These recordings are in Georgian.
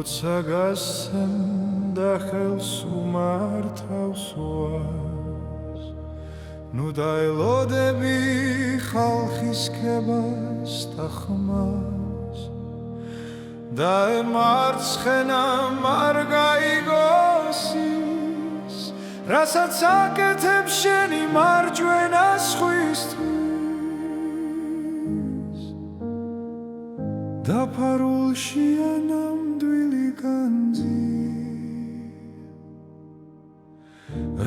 როცა გასცემ და ხელს უმართავს ვარს ნუ დაელოდები ხალხის ქებას და ხმას და ემარცხენა არ გაიგოს ის რასაც აკეთებ შენი მარჯვენა სხვისთვის დაფარულშია ნამდვილი განძი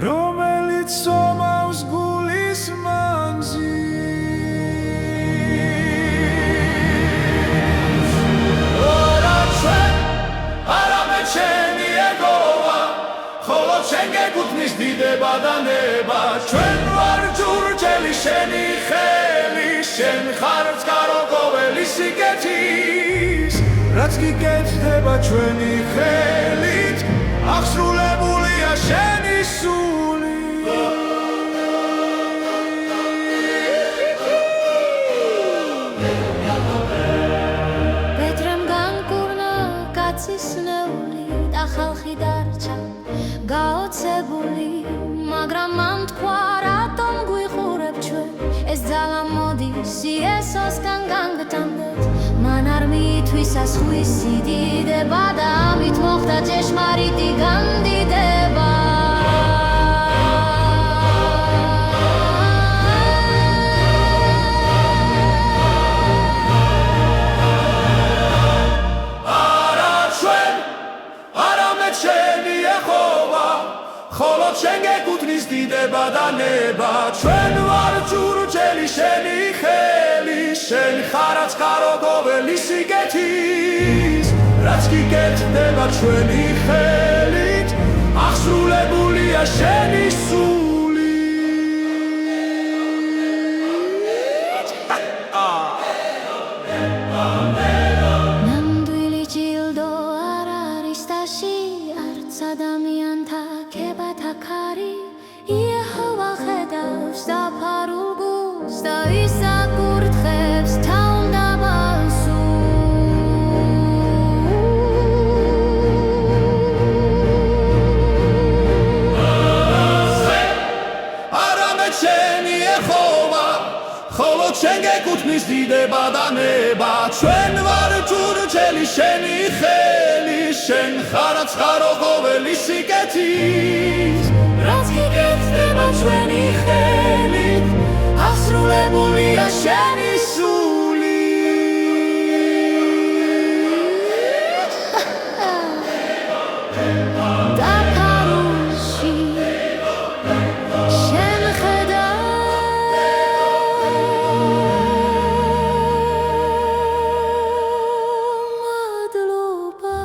რომელიც ომავს გულის მანძილს ორა ჩვენ არამედ შენი ეგოვა ხოლო შენ გეკუთვნის დიდება და ნება ჩვენ ვარ ჯურჯელი შენი ხელი შენ ხარ წყარო ყოველი სიკეთის რაც გიკეთდება ჩვენი ხელით აღსრულებულია შენი სული პეტრემ განკურნა კაცის ნეული და ხალხი დარჩა გაოცებული მაგრამ მან თქვა რატომ გვიყურებ ჩვენ ეს ძალა მოდის იესოსგან განგთამდეთ მან არ მიითვისა სხვისი დიდება და ამით მოხდა ჭეშმარიტი განდიდება არა ჩვენ არამედ შენი ეხოვა ხოლო შენ გეკუთვნის დიდება და ნება ჩვენ ვარ ჯურჯელი შენი ხელი შენ ხარ წყარო ყოველი სიკეთის რაც გიკეთდება ჩვენი ხელით აღსრულებულია შენი სული ნამდვილი ჯილდო არ არის დასი არც ადამიანთა ქებათა ქარი იეჰოვა ხედავს დაფარულ გულს და ის აკურთხებს თავდაბალ სულს არამედ შენი ეხოვა ხოლო შენ გეკუთვნის დიდება და ნება ჩვენ ვარ ჯურჯელი შენი ხელი შენ ხარ წყარო ყოველი სიკეთის რაც გიკეთდება ჩვენი ხელით აღსრულებულია შენი სული დაფარულში შენ ხედავ მადლობა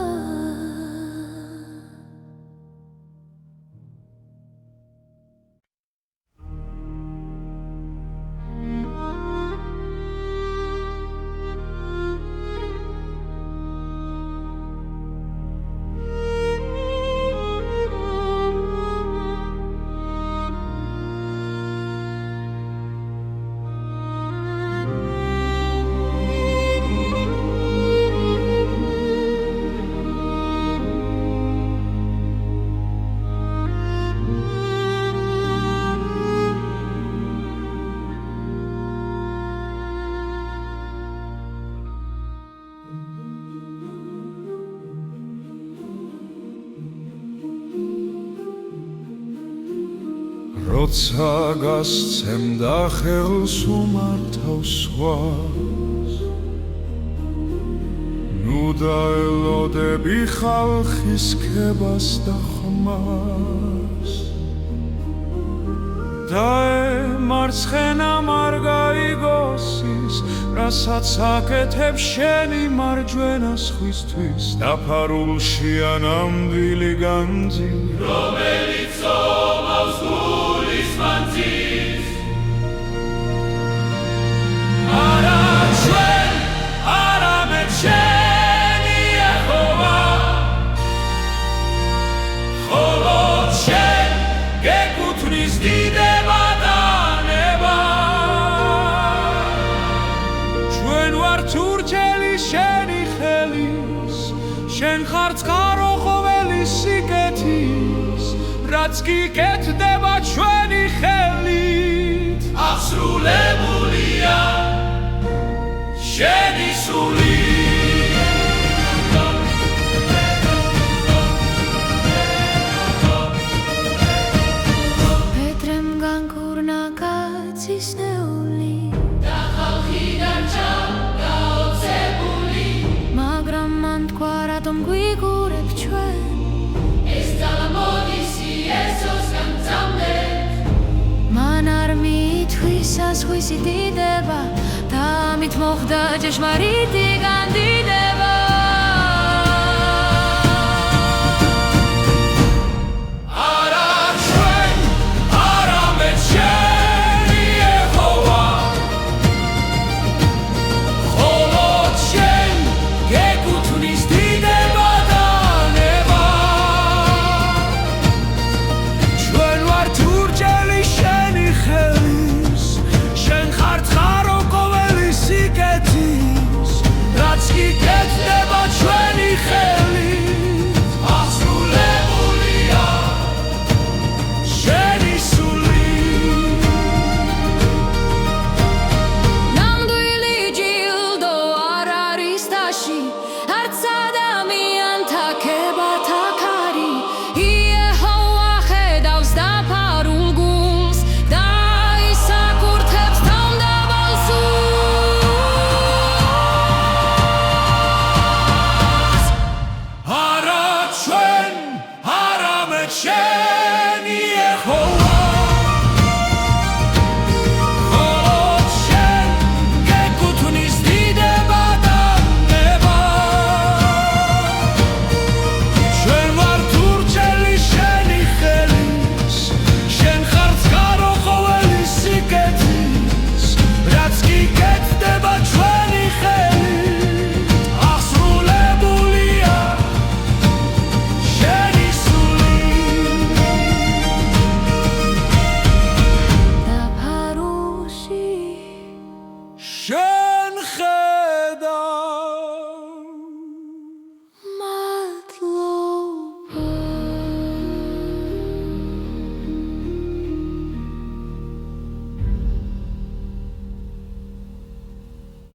როცა გასცემ და ხელს უმართავს ვარს ნუ დაელოდები ხალხის ქებას და ხმას და ემარცხენა არ გაიგოს ის რასაც აკეთებ შენი მარჯვენა სხვისთვის დაფარულშია ნამდვილი განძი რომელიც ომავს გულის მანძილს არა ჩვენ არამედ შენი ეხოვა ხოლო შენ გეკუთვნის დიდება და ნება ჩვენ ვართ ჯურჯელი შენი ხელის შენ ხარ კი კეთდება ჩვენი ხელით აღსრულებულია შენი სული Petrem განკურნა კაცის ნეული და ხალხი დარჩა გაოცებული მაგრამ მან თქვა რატომ გვიგურებ ჩვენ ეს ძალა მოდის იესოსგან წამდეთ მან არ მიითვისა სხვისი დიდება და ამით მოხდა ჭეშმარიტი განდიდება